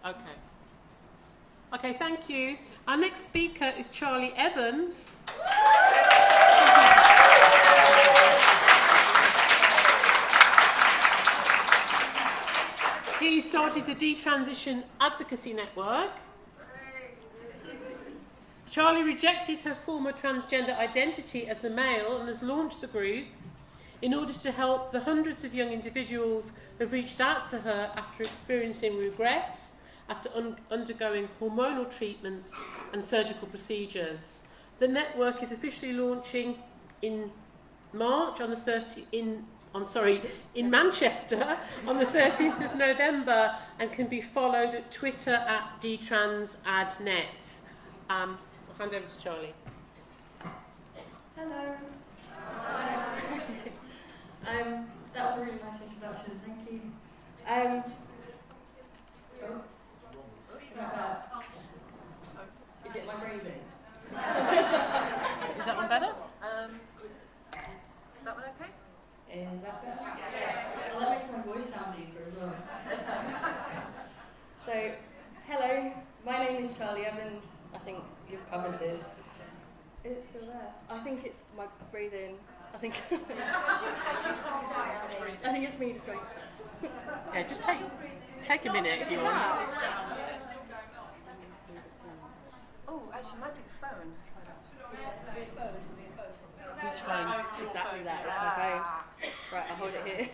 Okay. Okay, thank you. Our next speaker is Charlie Evans. He started the Detransition Advocacy Network. Charlie rejected her former transgender identity as a male and has launched the group in order to help the hundreds of young individuals who have reached out to her after experiencing regrets, after undergoing hormonal treatments and surgical procedures. The network is officially launching in March on the in Manchester on the 13th of November and can be followed at Twitter at DetransadNet. I'll hand over to Charlie. Hello. That was a really nice introduction, thank you. Is it my breathing? Is that one better? Is that one okay? Is that better? Yes. Well, that makes my voice sound deeper as well. So, hello, my name is Charlie Evans. I think you've covered this. It's still there. I think it's my breathing. I think it's me just going. Yeah, just take a minute if you want. Oh, actually, it might be the phone. Which phone? Exactly that. It's my phone. Right, I'll hold it here.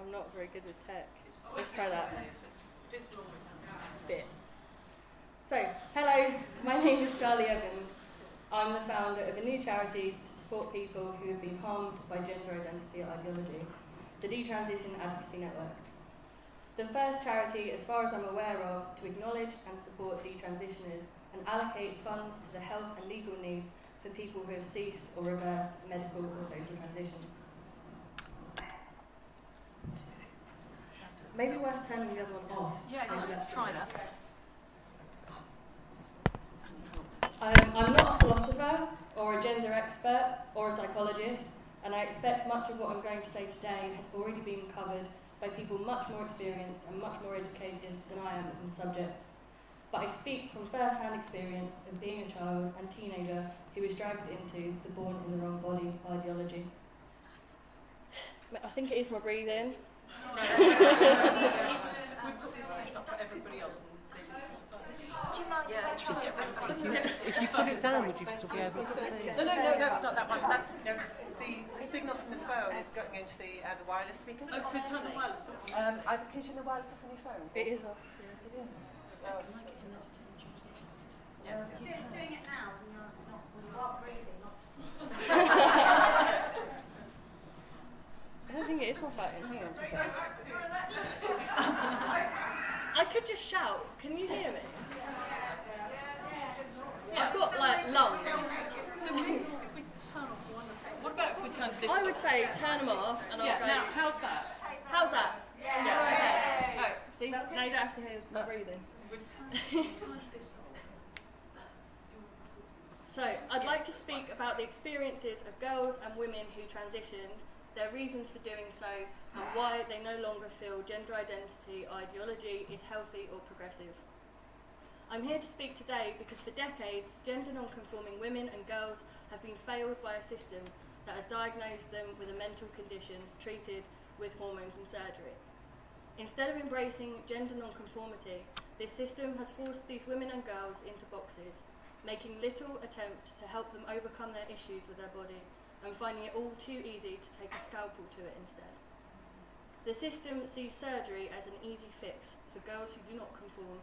I'm not very good with tech. Let's try that. Bit. So, hello, my name is Charlie Evans. I'm the founder of a new charity to support people who have been harmed by gender identity ideology, the Detransition Advocacy Network. The first charity, as far as I'm aware of, to acknowledge and support detransitioners and allocate funds to the health and legal needs for people who have ceased or reversed medical or social transition. Maybe worth turning the other one off. Yeah, let's try that. I'm not a philosopher or a gender expert or a psychologist, and I expect much of what I'm going to say today has already been covered by people much more experienced and much more educated than I am in the subject. But I speak from first-hand experience of being a child and teenager who was dragged into the born in the wrong body ideology. I think it is my breathing. We've got this set up for everybody else. Do you mind If you put it down, would you still be able to see it? No, it's not that one. It's the signal from the phone is going into the wireless speaker. Oh, so turn the wireless off? Can you turn the wireless off on your phone? It is off. It is. Oh, yes. So it's doing it now when you are breathing, not I don't think it is my phone. Hang on just a second. I could just shout. Can you hear me? Yeah. I've got like lungs. So if we turn off one of them, what about if we turn this I would off? say turn them off and I'll go. Now, how's that? How's that? Yeah. Okay. Alright, see? Now you don't have to hear my breathing. We turn this off. So, I'd like to speak about the experiences of girls and women who transitioned, their reasons for doing so, and why they no longer feel gender identity ideology is healthy or progressive. I'm here to speak today because for decades, gender non-conforming women and girls have been failed by a system that has diagnosed them with a mental condition treated with hormones and surgery. Instead of embracing gender non-conformity, this system has forced these women and girls into boxes, making little attempt to help them overcome their issues with their body and finding it all too easy to take a scalpel to it instead. The system sees surgery as an easy fix for girls who do not conform.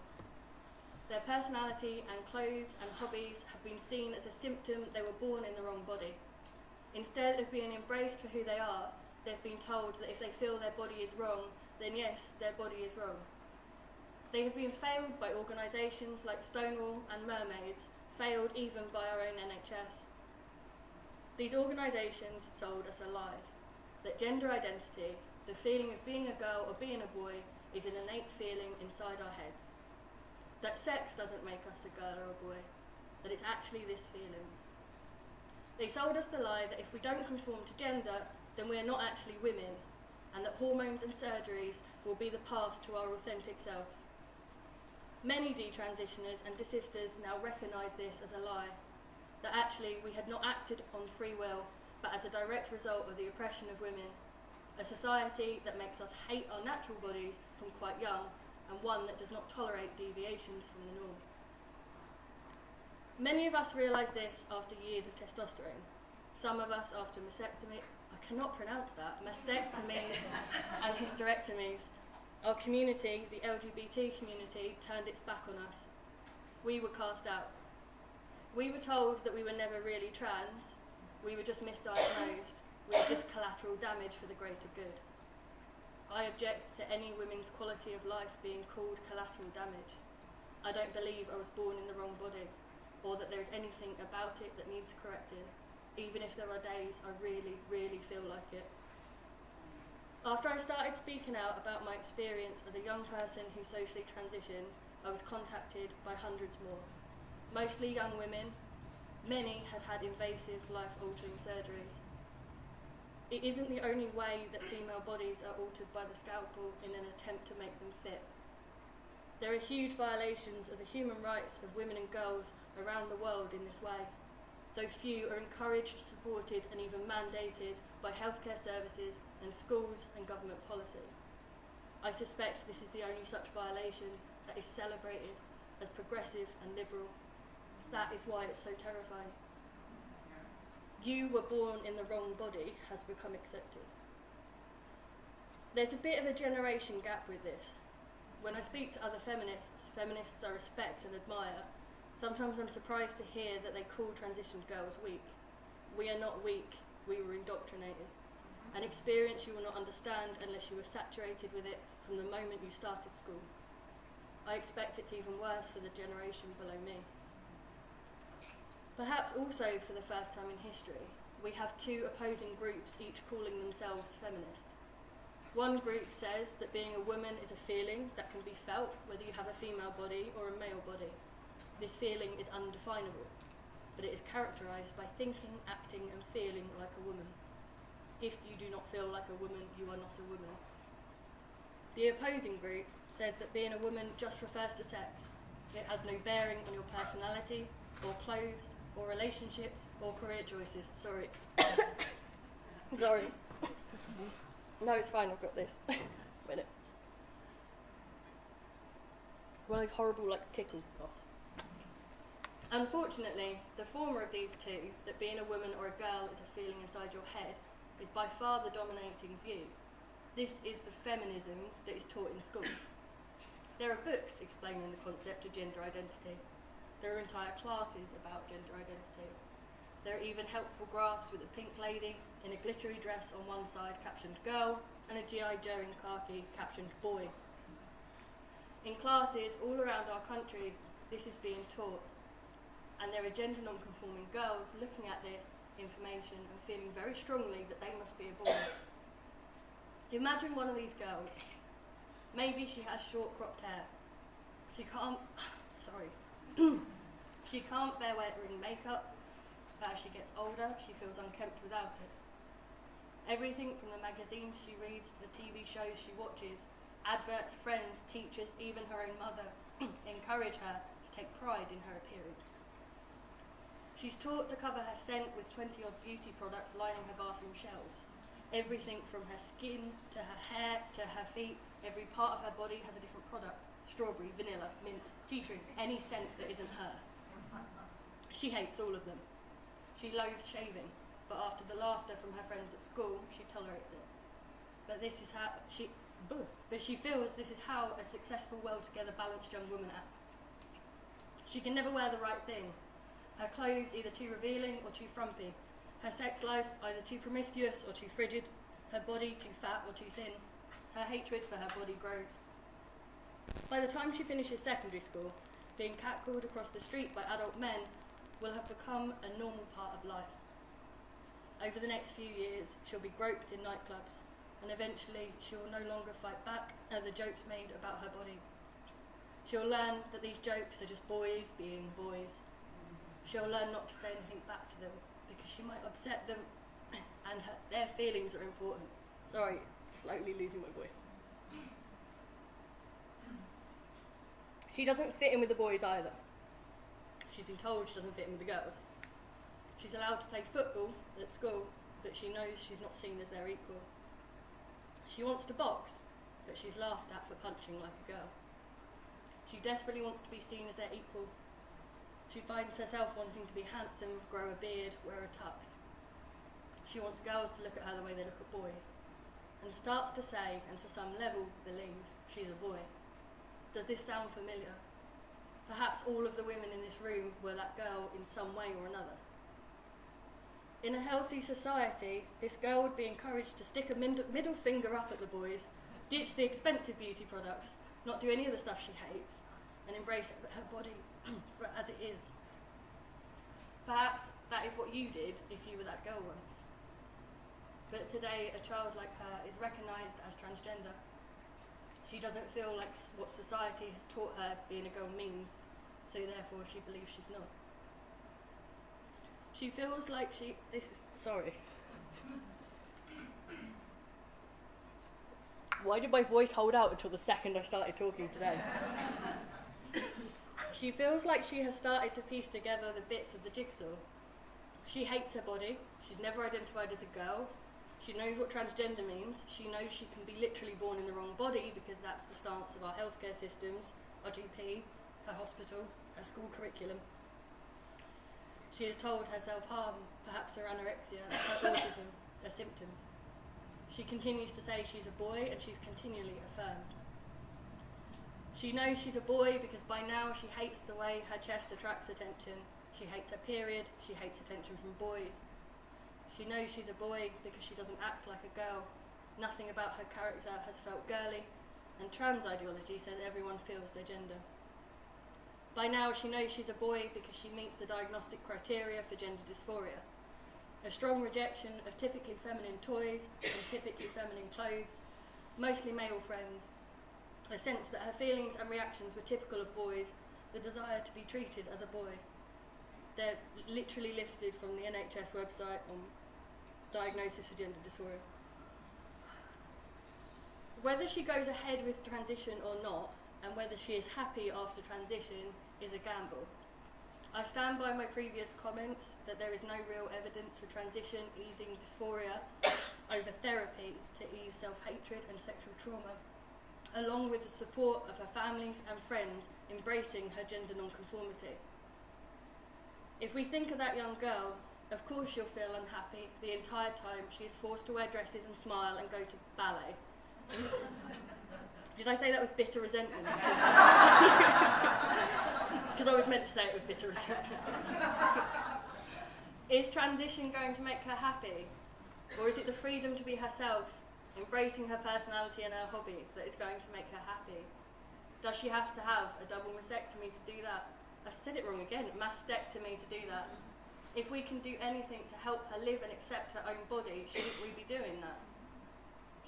Their personality and clothes and hobbies have been seen as a symptom they were born in the wrong body. Instead of being embraced for who they are, they've been told that if they feel their body is wrong, then yes, their body is wrong. They have been failed by organisations like Stonewall and Mermaids, failed even by our own NHS. These organisations sold us a lie, that gender identity, the feeling of being a girl or being a boy, is an innate feeling inside our heads. That sex doesn't make us a girl or a boy, that it's actually this feeling. They sold us the lie that if we don't conform to gender, then we are not actually women, and that hormones and surgeries will be the path to our authentic self. Many detransitioners and desisters now recognise this as a lie, that actually we had not acted on free will, but as a direct result of the oppression of women, a society that makes us hate our natural bodies from quite young, and one that does not tolerate deviations from the norm. Many of us realise this after years of testosterone, some of us after mastectomy, I cannot pronounce that, mastectomies and hysterectomies. Our community, the LGBT community, turned its back on us. We were cast out. We were told that we were never really trans, we were just misdiagnosed, we were just collateral damage for the greater good. I object to any women's quality of life being called collateral damage. I don't believe I was born in the wrong body, or that there is anything about it that needs correcting, even if there are days I really, really feel like it. After I started speaking out about my experience as a young person who socially transitioned, I was contacted by hundreds more, mostly young women. Many had had invasive, life-altering surgeries. It isn't the only way that female bodies are altered by the scalpel in an attempt to make them fit. There are huge violations of the human rights of women and girls around the world in this way, though few are encouraged, supported and even mandated by healthcare services and schools and government policy. I suspect this is the only such violation that is celebrated as progressive and liberal. That is why it's so terrifying. You were born in the wrong body has become accepted. There's a bit of a generation gap with this. When I speak to other feminists I respect and admire, sometimes I'm surprised to hear that they call transitioned girls weak. We are not weak, we were indoctrinated. An experience you will not understand unless you were saturated with it from the moment you started school. I expect it's even worse for the generation below me. Perhaps also for the first time in history, we have two opposing groups each calling themselves feminist. One group says that being a woman is a feeling that can be felt whether you have a female body or a male body. This feeling is undefinable, but it is characterised by thinking, acting and feeling like a woman. If you do not feel like a woman, you are not a woman. The opposing group says that being a woman just refers to sex. It has no bearing on your personality, or clothes, or relationships, or career choices. Sorry. Sorry. No, it's fine, I've got this. Minute. One of those horrible, tickle coughs. Unfortunately, the former of these two, that being a woman or a girl is a feeling inside your head, is by far the dominating view. This is the feminism that is taught in schools. There are books explaining the concept of gender identity. There are entire classes about gender identity. There are even helpful graphs with a pink lady in a glittery dress on one side captioned girl and a G.I. Joe in khaki captioned boy. In classes all around our country, this is being taught, and there are gender non-conforming girls looking at this information and feeling very strongly that they must be a boy. Imagine one of these girls. Maybe she has short cropped hair. She can't she can't bear wearing makeup, but as she gets older she feels unkempt without it. Everything from the magazines she reads to the TV shows she watches, adverts, friends, teachers, even her own mother encourage her to take pride in her appearance. She's taught to cover her scent with 20-odd beauty products lining her bathroom shelves. Everything from her skin to her hair to her feet, every part of her body has a different product. Strawberry, vanilla, mint, tea tree, any scent that isn't her. She hates all of them. She loathes shaving, but after the laughter from her friends at school, she tolerates it. But she feels this is how a successful, well-together, balanced young woman acts. She can never wear the right thing. Her clothes either too revealing or too frumpy. Her sex life either too promiscuous or too frigid. Her body too fat or too thin. Her hatred for her body grows. By the time she finishes secondary school, being catcalled across the street by adult men will have become a normal part of life. Over the next few years, she'll be groped in nightclubs, and eventually she will no longer fight back at the jokes made about her body. She'll learn that these jokes are just boys being boys. She'll learn not to say anything back to them because she might upset them and their feelings are important. Sorry, slowly losing my voice. She doesn't fit in with the boys either. She's been told she doesn't fit in with the girls. She's allowed to play football at school, but she knows she's not seen as their equal. She wants to box, but she's laughed at for punching like a girl. She desperately wants to be seen as their equal. She finds herself wanting to be handsome, grow a beard, wear a tux. She wants girls to look at her the way they look at boys, and starts to say, and to some level believe, she's a boy. Does this sound familiar? Perhaps all of the women in this room were that girl in some way or another. In a healthy society, this girl would be encouraged to stick a middle finger up at the boys, ditch the expensive beauty products, not do any of the stuff she hates, and embrace her body as it is. Perhaps that is what you did if you were that girl once. But today, a child like her is recognised as transgender. She doesn't feel like what society has taught her being a girl means, so therefore she believes she's not. She feels like sorry. Why did my voice hold out until the second I started talking today? She feels like she has started to piece together the bits of the jigsaw. She hates her body. She's never identified as a girl. She knows what transgender means. She knows she can be literally born in the wrong body because that's the stance of our healthcare systems, our GP, her hospital, her school curriculum. She is told her self-harm, perhaps her anorexia, her autism, her symptoms. She continues to say she's a boy, and she's continually affirmed. She knows she's a boy because by now she hates the way her chest attracts attention. She hates her period. She hates attention from boys. She knows she's a boy because she doesn't act like a girl. Nothing about her character has felt girly, and trans ideology says everyone feels their gender. By now she knows she's a boy because she meets the diagnostic criteria for gender dysphoria. A strong rejection of typically feminine toys and typically feminine clothes, mostly male friends, a sense that her feelings and reactions were typical of boys, the desire to be treated as a boy. They're literally lifted from the NHS website on diagnosis for gender dysphoria. Whether she goes ahead with transition or not, and whether she is happy after transition, is a gamble. I stand by my previous comments that there is no real evidence for transition easing dysphoria over therapy to ease self-hatred and sexual trauma, along with the support of her families and friends embracing her gender non-conformity. If we think of that young girl, of course she'll feel unhappy the entire time she is forced to wear dresses and smile and go to ballet. Did I say that with bitter resentment? Because I was meant to say it with bitter resentment. Is transition going to make her happy? Or is it the freedom to be herself, embracing her personality and her hobbies, that is going to make her happy? Does she have to have a double mastectomy to do that? I said it wrong again, mastectomy to do that. If we can do anything to help her live and accept her own body, shouldn't we be doing that?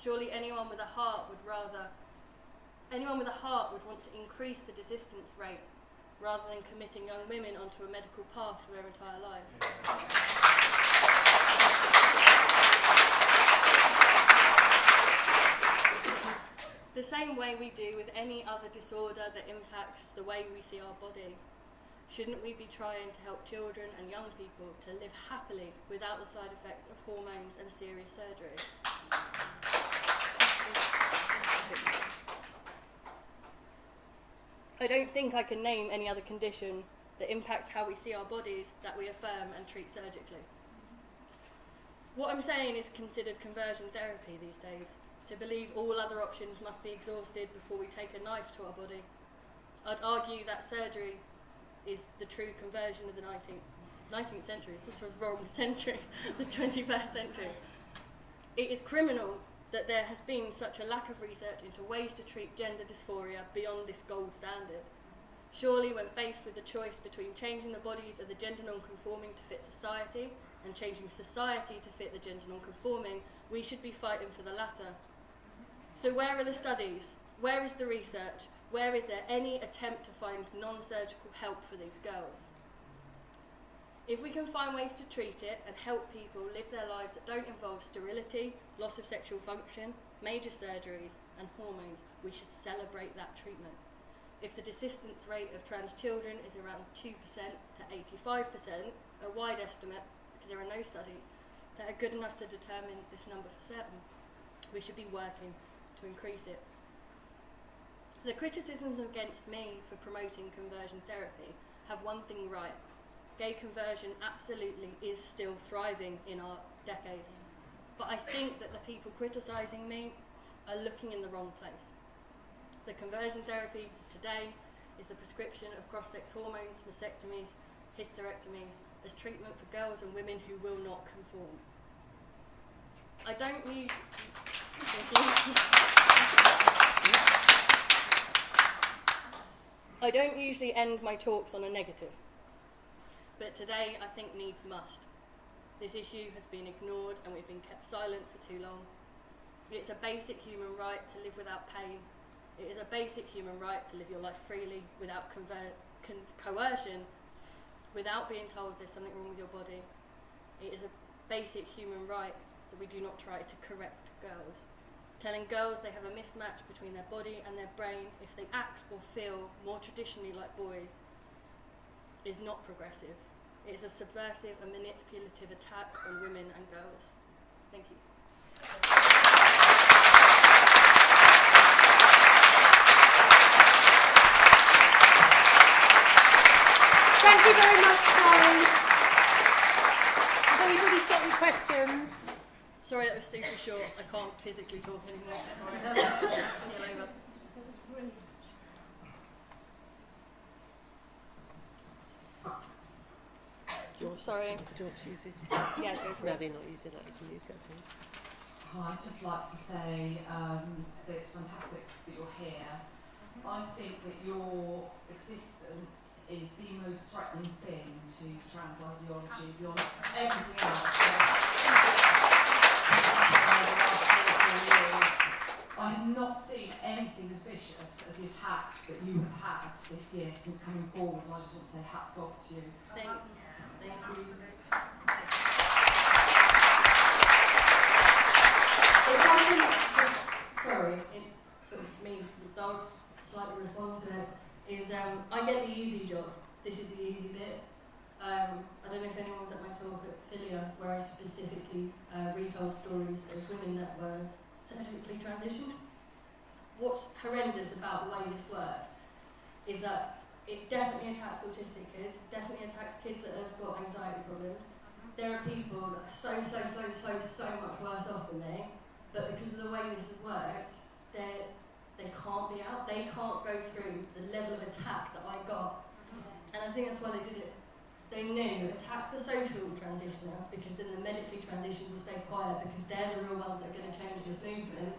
Surely anyone with a heart would want to increase the desistance rate rather than committing young women onto a medical path for their entire life. The same way we do with any other disorder that impacts the way we see our body. Shouldn't we be trying to help children and young people to live happily without the side effects of hormones and serious surgery? I don't think I can name any other condition that impacts how we see our bodies that we affirm and treat surgically. What I'm saying is considered conversion therapy these days, to believe all other options must be exhausted before we take a knife to our body. I'd argue that surgery is the true conversion of the 19th century. This was wrong century, the 21st century. It is criminal that there has been such a lack of research into ways to treat gender dysphoria beyond this gold standard. Surely when faced with the choice between changing the bodies of the gender non-conforming to fit society and changing society to fit the gender non-conforming, we should be fighting for the latter. So where are the studies? Where is the research? Where is there any attempt to find non-surgical help for these girls? If we can find ways to treat it and help people live their lives that don't involve sterility, loss of sexual function, major surgeries and hormones, we should celebrate that treatment. If the desistance rate of trans children is around 2% to 85%, a wide estimate because there are no studies that are good enough to determine this number for certain, we should be working to increase it. The criticisms against me for promoting conversion therapy have one thing right. Gay conversion absolutely is still thriving in our decade. But I think that the people criticising me are looking in the wrong place. The conversion therapy today is the prescription of cross-sex hormones, mastectomies, hysterectomies as treatment for girls and women who will not conform. I don't usually end my talks on a negative, but today I think needs must. This issue has been ignored and we've been kept silent for too long. It's a basic human right to live without pain. It is a basic human right to live your life freely without coercion, without being told there's something wrong with your body. It is a basic human right that we do not try to correct girls. Telling girls they have a mismatch between their body and their brain if they act or feel more traditionally like boys is not progressive. It is a subversive and manipulative attack on women and girls. Thank you. Thank you very much, Karen. If anybody's got any questions. Sorry, that was super short. I can't physically talk anymore. Over. That was brilliant. Sorry. Do you want to use this? Yeah, go for No, it. they're not using that. You can use that. Hi, I'd just like to say that it's fantastic that you're here. I think that your existence is the most threatening thing to trans ideology beyond everything else. I have not seen anything as vicious as the attacks that you have had this year since coming forward. I just want to say hats off to you. Thanks. Thank you. If I can just, sorry, sort of me, the dogs slightly respond to it, is I get the easy job. This is the easy bit. I don't know if anyone was at my talk at Philia where I specifically retold stories of women that were surgically transitioned. What's horrendous about the way this works is that it definitely attacks autistic kids, definitely attacks kids that have got anxiety problems. There are people that are so much worse off than me, but because of the way this has worked, they can't be out, they can't go through the level of attack that I got. And I think that's why they did it. They knew, attack the social transitioner, because then the medically transition will stay quiet, because they're the real ones that are going to change this movement.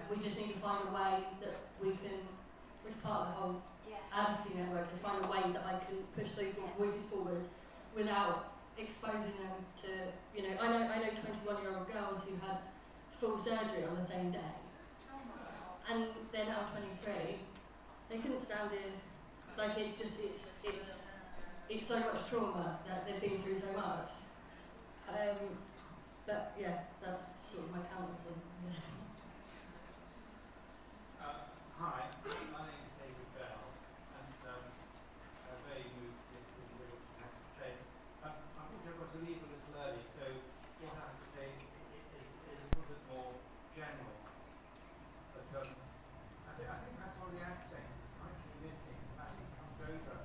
We just need to find a way that we can, which part of the whole advocacy network, is find a way that I can push those voices forward without exposing them to, you know, I know 21-year-old girls who had full surgery on the same day, and they're now 23. They couldn't stand it. Like, it's just, it's so much trauma that they've been through so much. But yeah, that's sort of my counterpoint. Hi, my name is David Bell, and I'm very moved with what you have to say. Unfortunately, I've got to leave a little early, so what I have to say is a little bit more general. But I think that's one of the aspects that's slightly missing, and I think comes over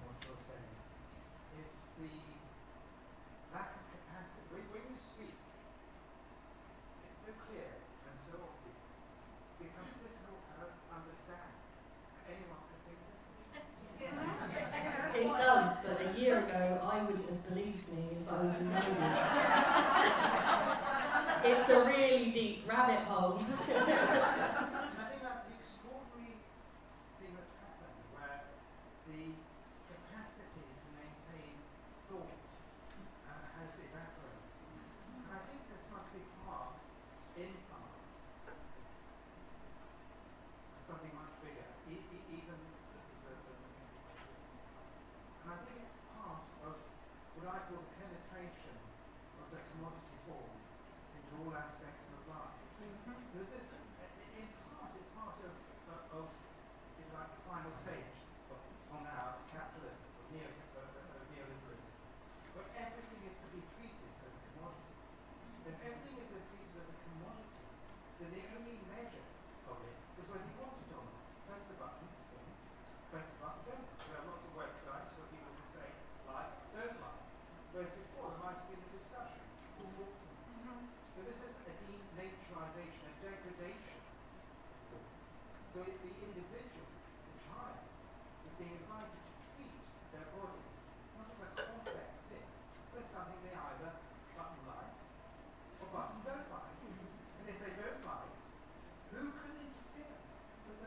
what you're saying, is the lack of capacity. When you speak, it's so clear and so obvious. It becomes difficult to understand. Anyone could think differently. It does, but a year ago I wouldn't have believed me if I was known it. It's a really deep rabbit hole. And I think that's the extraordinary thing that's happened, where the capacity to maintain thought has evaporated. And I think this must be part, in part, something much bigger, even and I think it's part final stage from now capitalism, from neoliberalism. But everything is to be treated as a commodity. If everything is treated as a commodity, then the only measure of it is whether you want it or not. Press the button, don't. There are lots of websites where people can say like, don't like. Whereas before there might have been a discussion or thoughtfulness. So this is a denaturization, a degradation. So the individual, the child, is being invited to treat their body not as a complex thing, but as something they either button like or button don't like. And if they don't like, who can interfere with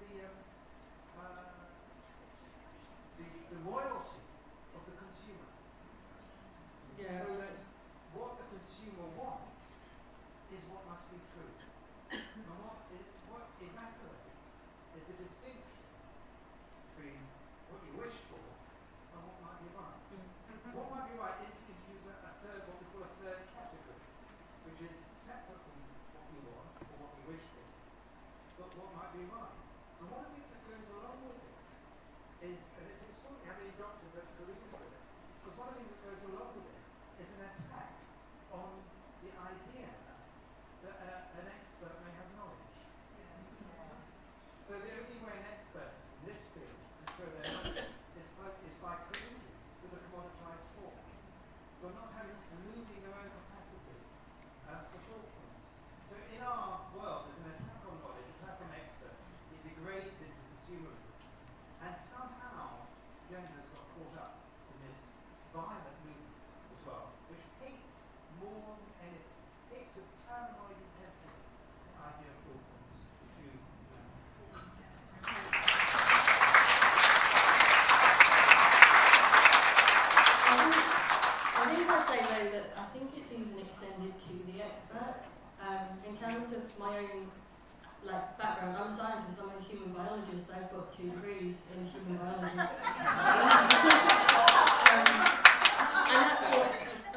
the the royalty of the consumer? Yeah. So that what the consumer wants is what must be true. And what evaporates is a distinction between what you wish for and what might be right. What might be right is to use a third, what we call a third category, which is separate from what we want or what we wish for, but what might be right. And one of the things that goes along with this is, and it's extraordinary how many doctors are agreeing with it, because one of the things that goes along with it is an attack on the idea that an expert may have knowledge. So the only way an expert in this field can show their knowledge is by colluding with a commoditized form. But not losing their own capacity for thoughtfulness. So in our world, there's an attack on knowledge, attack on expert. It degrades into consumerism. And somehow, gender has got caught up in this violent movement as well, which hates more than anything. Hates with paranoid intensity the idea of thoughtfulness, which you've I think I'd say though that I think it's even extended to the experts. In terms of my own background, I'm a scientist, I'm a human biologist, I've got 2 degrees in human biology. And that's what,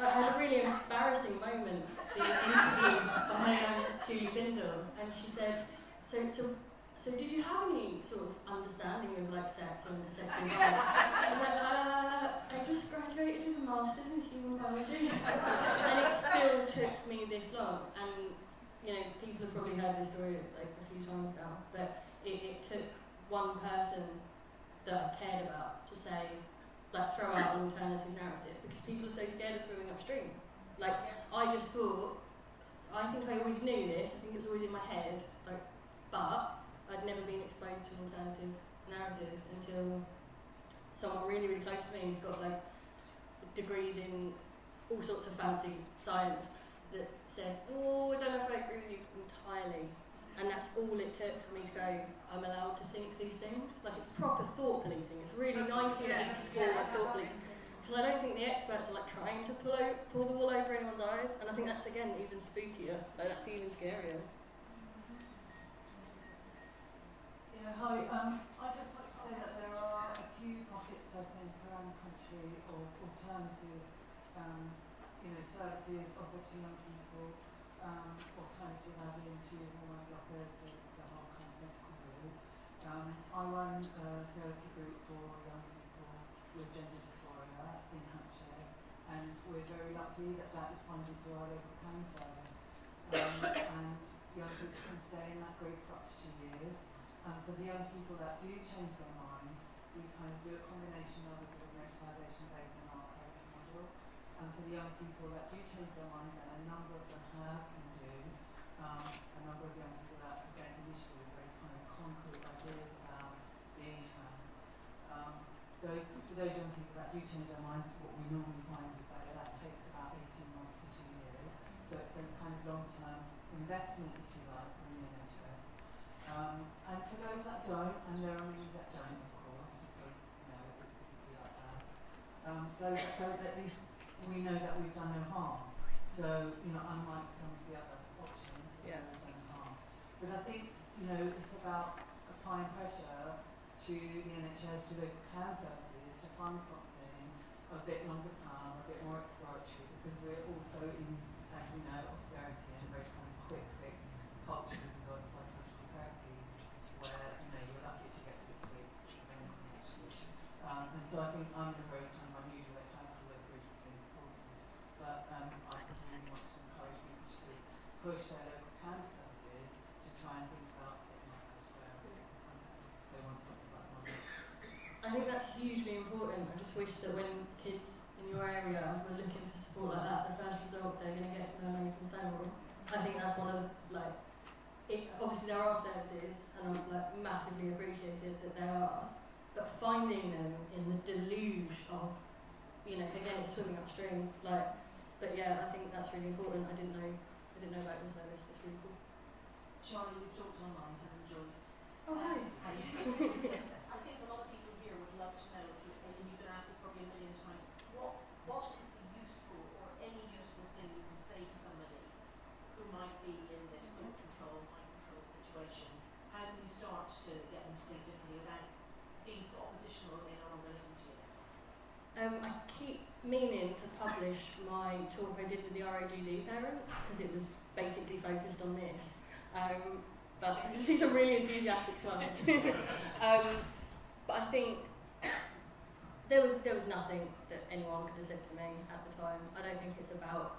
I had a really embarrassing moment being interviewed by Julie Bindle, and she said, so did you have any sort of understanding of sex and sexual violence? I was I just graduated with a master's in human biology, and it still took me this long. And people have probably heard this story a few times now, but it took one person that I cared about to say, throw out an alternative narrative, because people are so scared of swimming upstream. I just thought, I think I always knew this, I think it was always in my head, but I'd never been exposed to an alternative narrative until someone really, really close to me who's got degrees in all sorts of fancy science that said, oh, I don't know if I agree with you entirely. And that's all it took for me to go, I'm allowed to think these things. It's proper thought policing. It's really 1984 thought policing. Because I don't think the experts are trying to pull the wool over anyone's eyes. And I think that's, again, even spookier. That's even scarier. Yeah, hi. I'd just like to say that there are a few pockets, I think, around the country of alternative services offered to young people, alternative as in to hormone blockers, the whole kind of medical route. I run a therapy group for young people with gender dysphoria in Hampshire, and we're very lucky that that is funded through our local CAN service. And young people can stay in that group for up to 2 years. And for the young people that do change their mind, we kind of do a combination of a sort of medicalisation based on our therapy module. And for the young people that do change their minds, and a number of them have and do, a number of young people that present initially with very kind of concrete ideas about being trans. For those young people that do change their minds, what we normally find is that takes about 18 months to 2 years. So it's a kind of long-term investment, if you like, from the NHS. And for those that don't, and there are many that don't, of course, because it would be like that. Those that don't, at least we know that we've done no harm. So unlike some of the other options, we've done no harm. But I think it's about applying pressure to the NHS, to local CAN services, to fund something a bit longer term, a bit more exploratory, because we're also in, as we know, austerity and very kind of quick fix culture. We've got psychological therapies where you're lucky if you get push their local councils to try and think about setting up elsewhere if they want something like money. I think that's hugely important. I just wish that when kids in your area were looking for support like that, the first result they're going to get to Mermaids and Stonewall. I think that's one of the, obviously there are services, and I'm massively appreciative that there are, but finding them in the deluge of, again, it's swimming upstream. But yeah, I think that's really important. I didn't know about your service. It's really cool. Charlie, you've talked online, Helen Joyce. Oh, hi. I think a lot of people here would love to know, and you've been asked this probably a million times, what is the useful or any useful thing you can say to somebody who might be in this thought control, mind control situation? How do you start to get them to think differently without being so oppositional that they no longer listen to you? I keep meaning to publish my talk I did with the ROGD parents, because it was basically focused on this. But I see some really enthusiastic smiles. But I think there was nothing that anyone could have said to me at the time. I don't think it's about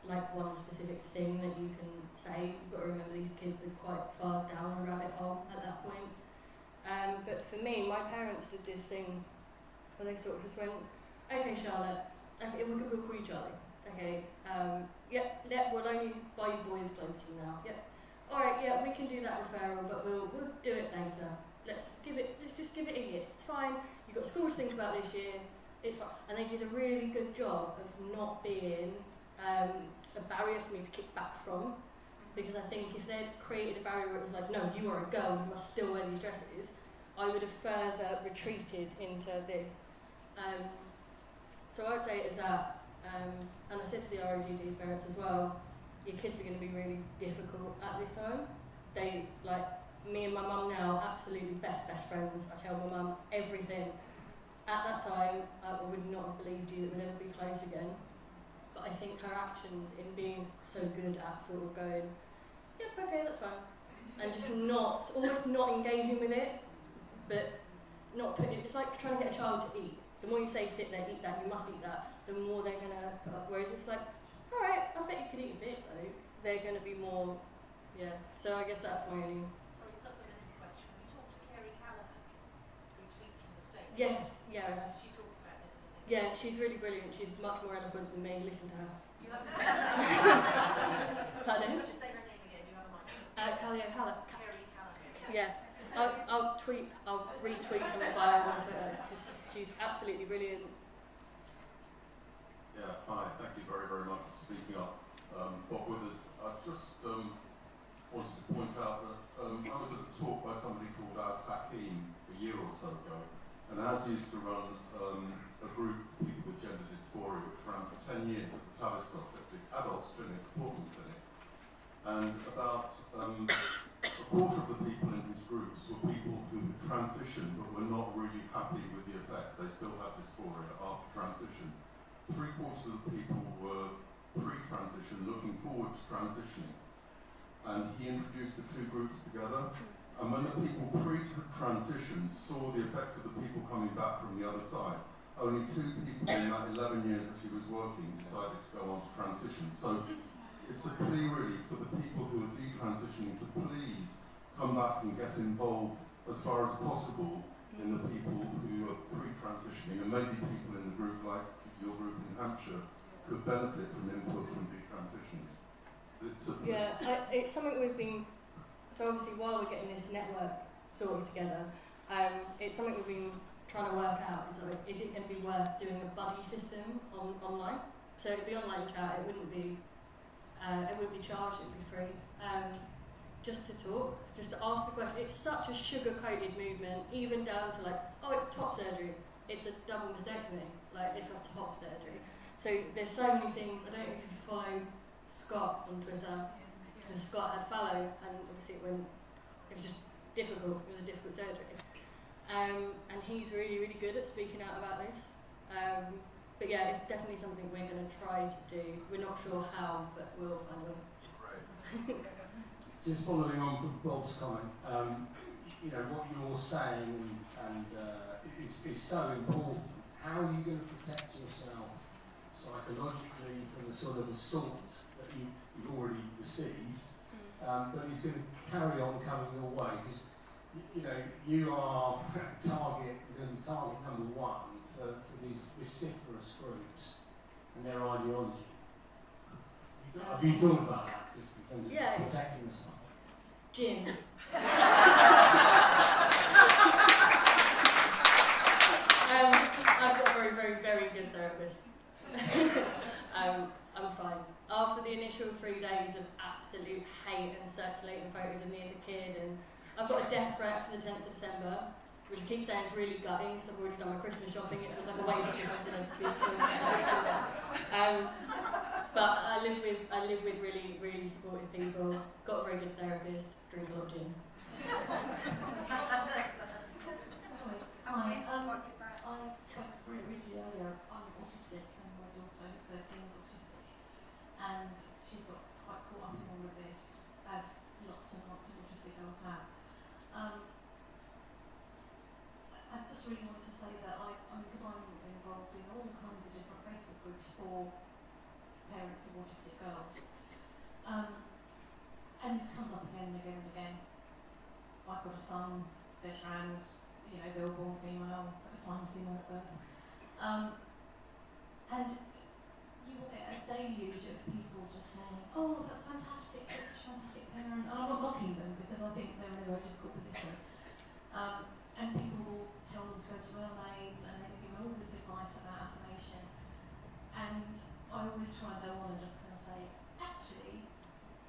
one specific thing that you can say. You've got to remember these kids are quite far down a rabbit hole at that point. But for me, my parents did this thing where they sort of just went, okay, Charlotte, okay, we'll call you Charlie. Okay, we'll only buy you boys' clothes from now. Yep. Alright, yeah, we can do that referral, but we'll do it later. Let's just give it a year. It's fine. You've got school to think about this year. It's fine. And they did a really good job of not being a barrier for me to kick back from. Because I think if they'd created a barrier where it was like, no, you are a girl, you must still wear these dresses, I would have further retreated into this. So I'd say it's that. And I said to the ROGD parents as well, your kids are going to be really difficult at this time. They, me and my mum now, absolutely best friends. I tell my mum everything. At that time, I would not have believed you that we'd ever be close again. But I think her actions in being so good at sort of going, yep, okay, that's fine. And just almost not engaging with it, but not putting, it's like trying to get a child to eat. The more you say sit there, eat that, you must eat that, the more they're going to put up. Whereas it's like, alright, I bet you could eat a bit though. They're going to be more, yeah. So I guess that's my only. Sorry, supplementary question. Have you talked to Kerry Callahan, who tweets from the States? Yes, yeah. She talks about this sort of thing. Yeah, she's really brilliant. She's much more eloquent than me. Listen to her. You have Pardon? Just say her name again. You have a mic. Kerry Callahan. Kerry Callahan. Yeah. I'll retweet some of her on Twitter because she's absolutely brilliant. Yeah, hi, thank you very, very much for speaking up. Bob Withers, I just wanted to point out that I was at a talk by somebody called Az Hakim a year or so ago, and Az used to run a group of people with gender dysphoria which ran for 10 years at the Tavistock, at the adults clinic, Portland clinic, and about a quarter of the people in his groups were people who had transitioned but were not really happy with the effects. They still had dysphoria after transition. 3/4 of the people were pre-transition, looking forward to transitioning. And he introduced the two groups together. And when the people pre-transition saw the effects of the people coming back from the other side, only 2 people in that 11 years that he was working decided to go on to transition. So it's a plea really for the people who are detransitioning to please come back and get involved as far as possible in the people who are pre-transitioning, and maybe people in the group like your group in Hampshire could benefit from input from detransitions. It's something we've been, so obviously while we're getting this network sorted together, it's something we've been trying to work out. Is it going to be worth doing a buddy system online? So it'd be online chat, it wouldn't be charged, it'd be free. Just to talk, just to ask the question. It's such a sugar-coated movement, even down to it's top surgery, it's a double mastectomy, it's a top surgery. So there's so many things. I don't know if you follow Scott on Twitter, because Scott had fallow, and obviously it was just difficult, it was a difficult surgery. And he's really, really good at speaking out about this. But yeah, it's definitely something we're going to try to do. We're not sure how, but we'll find a way. Right. Just following on from Bob's comment, what you're saying is so important. How are you going to protect yourself psychologically from the sort of assault that you've already received? but is going to carry on coming your way, because you know you are target number one for these vociferous groups and their ideology. Have you thought about that, just in terms of protecting the site? Jim. I've got a very, very, very good therapist. I'm fine. After the initial 3 days of absolute hate and circulating photos of me as a kid, and I've got a death threat for the 10th of December, which I keep saying is really gutting because I've already done my Christmas shopping. It was like a waste if I didn't be killed in December. But I live with really, really supportive people. Got a very good therapist. Drink a lot of gin. Hi, I spoke briefly earlier. I'm autistic and my daughter who's 13 is autistic, and she's got quite caught up in all of this, as lots and lots of autistic girls have. I just really wanted to say that because I'm involved in all kinds of different Facebook groups for parents of autistic girls, and this comes up again and again and again. I've got a son, they're trans, you know, they were born female, assigned female at birth. And you will get a deluge of people just saying, oh, that's fantastic, that's a fantastic parent. And I'm not mocking them because I think they're in a very difficult position. And people will tell them to go to mermaids and they give them all this advice about affirmation. And I always try and go on and just kind of say, actually,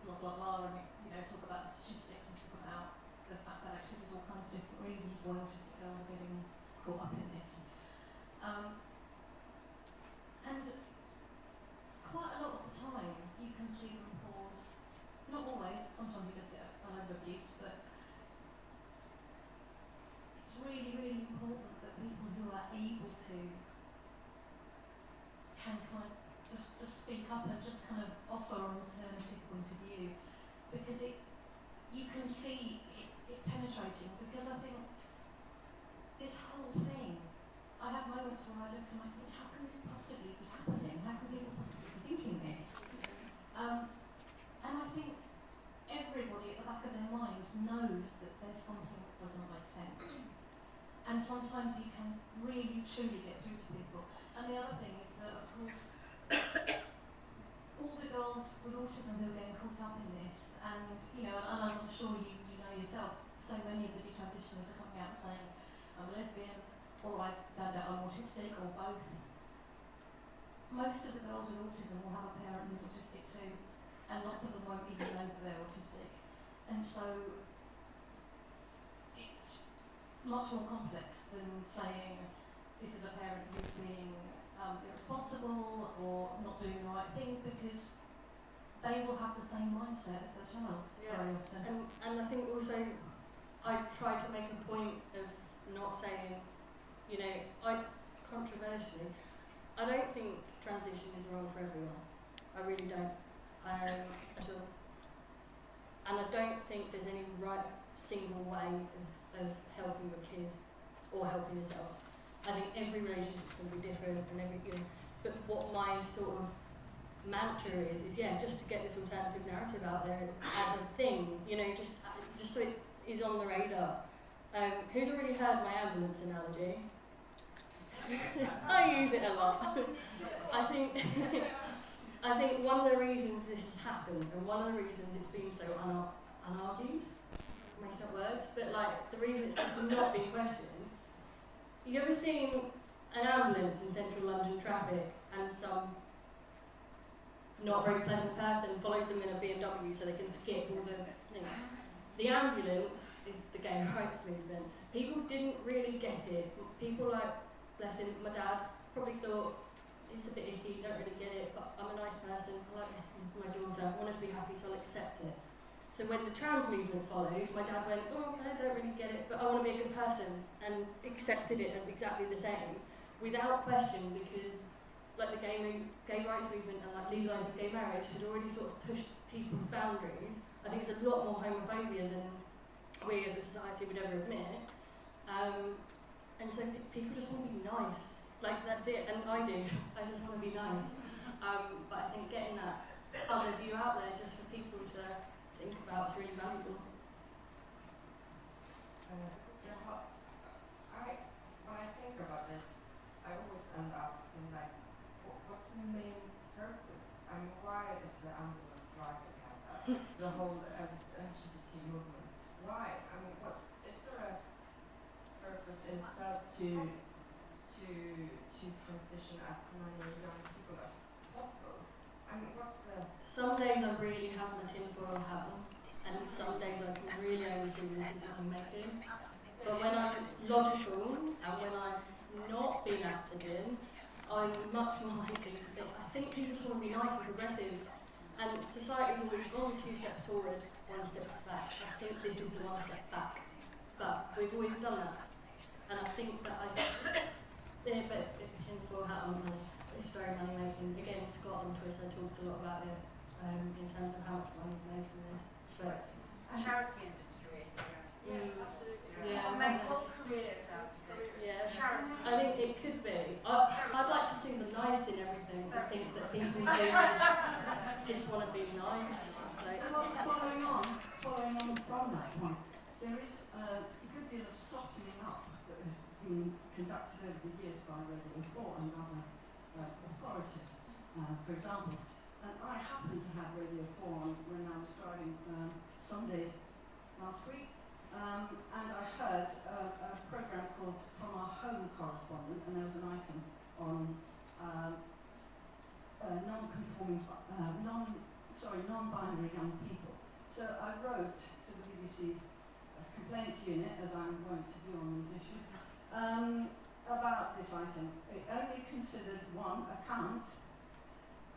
blah, blah, blah, and talk about the statistics and talk about the fact that actually there's all kinds of different reasons why autistic girls are getting caught up in this. And quite a lot of the time you can see them pause, not always, sometimes you just get a load of abuse, but it's really, really important that people who are able to can kind of just speak up and just kind of offer an alternative point of view, because you can see it penetrating, because I think this whole thing, I have moments where I look and I think, how can this possibly be happening? How can people possibly be thinking this? And I think everybody at the back of their minds knows that there's something that doesn't make sense. And sometimes you can really, truly get through to people. And the other thing is that, of course, all the girls with autism who are getting caught up in this, and I'm sure you know yourself, so many of the detransitioners are coming out saying, I'm a lesbian, or I found out I'm autistic, or both. Most of the girls with autism will have a parent who's autistic too, and lots of them won't even know that they're autistic. And so it's much more complex than saying this is a parent who's being irresponsible or not doing the right thing, because they will have the same mindset as their child very often. And I think also I try to make a point of not saying, controversially, I don't think transition is wrong for everyone. I really don't. At all. And I don't think there's any right single way of helping your kids or helping yourself. I think every relationship is going to be different, and but what my sort of mantra is just to get this alternative narrative out there as a thing, just so it is on the radar. Who's already heard my ambulance analogy? I use it a lot. I think one of the reasons this has happened, and one of the reasons it's been so unargued, making up words, but the reason it's just not been questioned. You ever seen an ambulance in central London traffic and some not very pleasant person follows them in a BMW so they can skip all the things? The ambulance is the gay rights movement. People didn't really get it. People bless him, my dad probably thought, it's a bit icky, don't really get it, but I'm a nice person, I like listening to my daughter, I want her to be happy, so I'll accept it. So when the trans movement followed, my dad went, oh, I don't really get it, but I want to be a good person, and accepted it as exactly the same, without question, because the gay rights movement and legalising gay marriage had already sort of pushed people's boundaries. I think it's a lot more homophobia than we as a society would ever admit. And so people just want to be nice. That's it, and I do. I just want to be nice. But I think getting that other view out there just for people to think about is really valuable. When I think about this, I always end up in like, what's the main purpose? I mean, why is the ambulance driving the whole LGBT movement? Why? I mean, is there a purpose instead to transition as many young people as possible? I mean, what's the... Some days I really have my tinfoil hat on, and some days I can really only see this is what I'm making. But when I'm logical and when I've not been acted in, I'm much more likely to think, I think people just want to be nice and progressive, and society's always gone 2 steps forward, 1 step back. I think this is the 1 step back. But we've always done that. And I think that but it's tinfoil hat on, it's very money making. Again, Scott on Twitter talks a lot about it in terms of how much money is made from this. But charity industry. Absolutely. Yeah, Make whole careers out of it. yeah. Charity. I think it could be. I'd like to see the nice in everything. I think that people do just want to be nice. Like, Following on from that one, there is a good deal of softening up that has been conducted over the years by Radio 4 and other authorities. For example, and I happened to have Radio 4 on when I was driving Sunday last week, and I heard a programme called From Our Home Correspondent, and there was an item on non-binary young people. So I wrote to the BBC complaints unit, as I'm going to do on these issues, about this item. It only considered one account.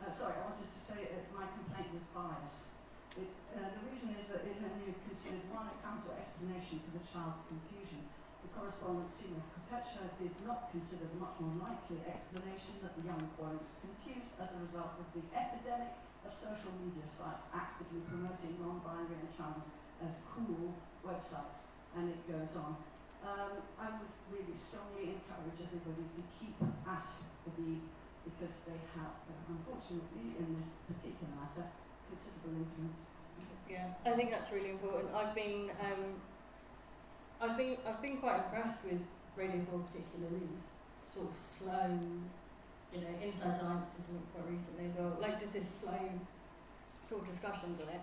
I wanted to say my complaint was biased. The reason is that it only considered one account or explanation for the child's confusion. The correspondent, Sina Kopecha, did not consider the much more likely explanation that the young boy was confused as a result of the epidemic of social media sites actively promoting non-binary and trans as cool websites, and it goes on. I would really strongly encourage everybody to keep at the beat, because they have, unfortunately, in this particular matter, considerable influence. yeah, I think that's really important. I've been quite impressed with Radio 4 particularly. Sort of slow, Inside Science did something quite recently as well. Like just this slow sort of discussions on it.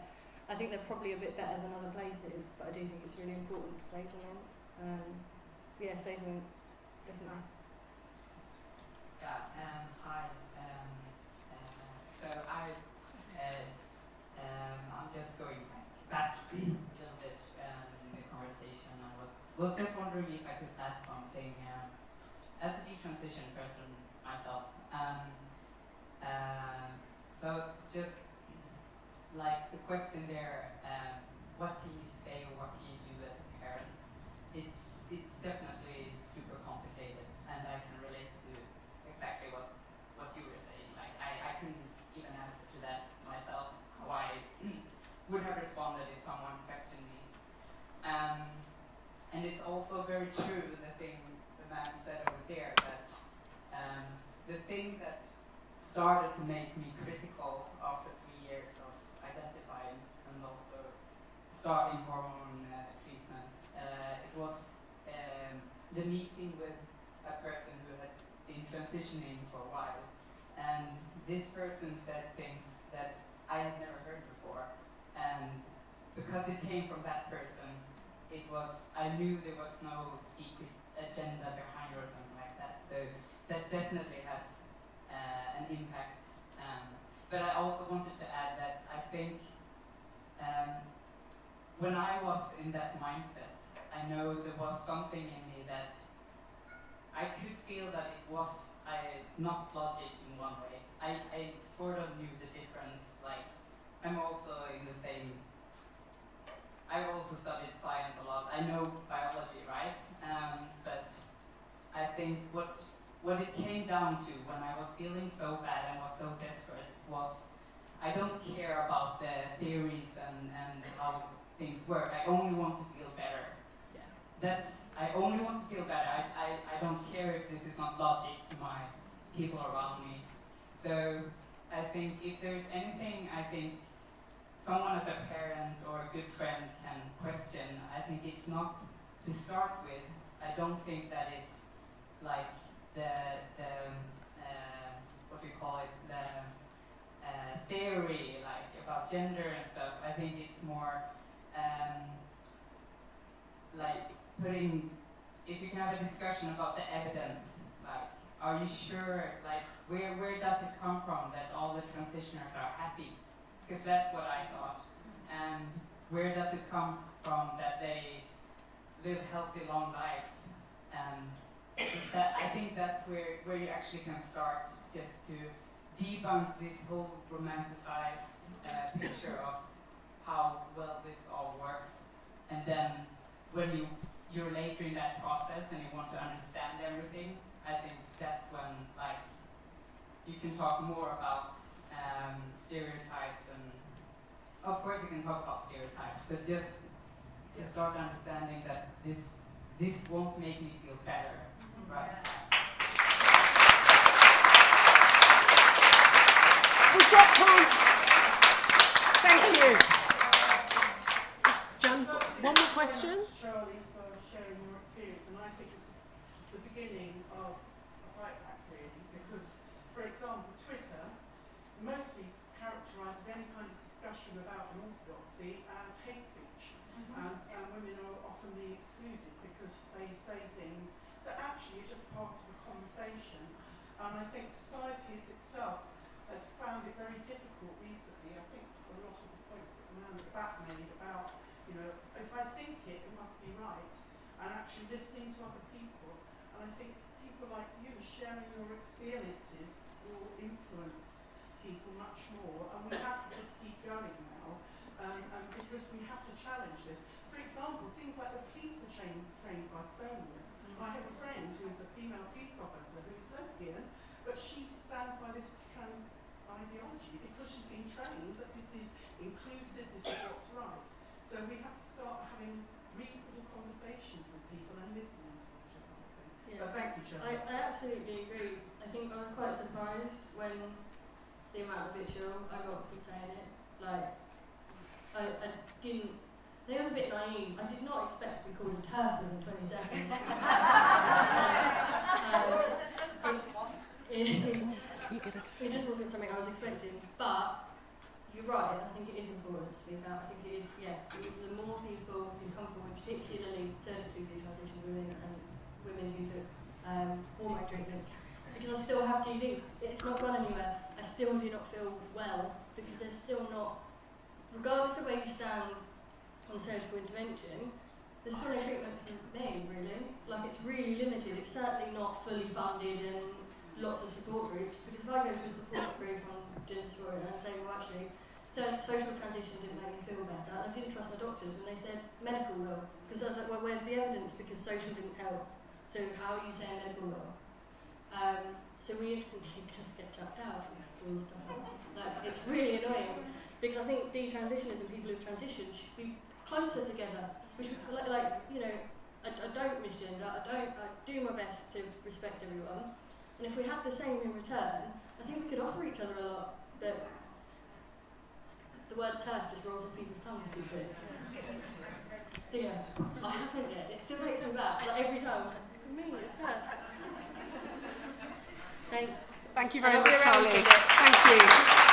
I think they're probably a bit better than other places, but I do think it's really important to say something. Say something, definitely. Yeah, hi. So I'm just going back a little bit in the conversation. I was just wondering if I could add something. As a detransition person myself, so just like the question there, what can you say or what can you do as a parent? It's definitely super complicated, and I can relate to exactly what you were saying. Like I couldn't even answer to that myself, how I would have responded if someone questioned me. And it's also very true, the thing the man said over there, that the thing that started to make me critical after 3 years of identifying and also starting hormone treatment, it was the meeting with a person who had been transitioning for a while. And this person said things that I had never heard before. And because it came from that person, I knew there was no secret agenda behind or something like that. So that definitely has an impact. But I also wanted to add that I think when I was in that mindset, I know there was something in me that I could feel that it was not logic in one way. I sort of knew the difference. Like, I'm also in the same, I've also studied science a lot. I know biology, right? But I think what it came down to when I was feeling so bad and was so desperate was I don't care about the theories and how things work. I only want to feel better. I only want to feel better. I don't care if this is not logic to my people around me. So I think if there's anything, I think someone as a parent or a good friend can question. I think it's not to start with. I don't think that is like the what do you call it, the theory like about gender and stuff. I think it's more like putting, if you can have a discussion about the evidence, like, are you sure, like, where does it come from that all the transitioners are happy? Because that's what I thought. And where does it come from that they live healthy, long lives? And that, I think that's where you actually can start, just to debunk this whole romanticized picture of how well this all works. And then when you're later in that process and you want to understand everything, I think that's when, like, you can talk more about stereotypes, and of course you can talk about stereotypes, but just to start understanding that this won't make me feel better, right? We've got time. Thank you. John, one more question? Charlie, for sharing your experience, and I think it's the beginning of a fight back, really, because, for example, Twitter mostly characterises any kind of discussion about an orthodoxy as hate speech, and women are often excluded because they say things that actually are just part of a conversation. And I think society itself has found it very difficult recently. I think a lot of the points that the man at the back made about, you know, if I think it, it must be right, and actually listening to other people. And I think people like you sharing your experiences will influence people much more, and we have to just keep going now, and because we have to challenge this. For example, things like the police are trained by Stonewall. I have a friend who is a female police officer who is lesbian, but she stands by this trans ideology because she's been trained that this is inclusive, this is what's right. So we have to start having reasonable conversations with people and listening to each other, I think. Yeah. But thank you, Charlie. I absolutely agree. I think I was quite surprised when the amount of vitriol I got for saying it. Like, I didn't, I think I was a bit naive. I did not expect to be called a turf within 20 seconds. It just wasn't something I was expecting. But you're right, I think it is important to speak out. I think it is, yeah, the more people who come forward, particularly surgically detransitioned women and women who took hormone treatment, because I still have GV. It's not gone anywhere. I still do not feel well because there's still not, regardless of where you stand on surgical intervention, there's still no treatment for me, really. Like, it's really limited. It's certainly not fully funded and lots of support groups, because if I go to a support group on gender dysphoria and say, well, actually, social transition didn't make me feel better, I didn't trust my doctors when they said medical will, because I was like, well, where's the evidence? Because social didn't help. So how are you saying medical will? So we instantly just get chucked out and all stuff like that. Like, it's really annoying, because I think detransitioners and people who transition should be closer together. We should, like you know, I don't misgender, I do my best to respect everyone, and if we had the same in return, I think we could offer each other a lot, but the word turf just rolls off people's tongues too quick. Yeah, I haven't yet, it still takes me back, like every time, me, turf. Thank you very much, Charlie. Thank you.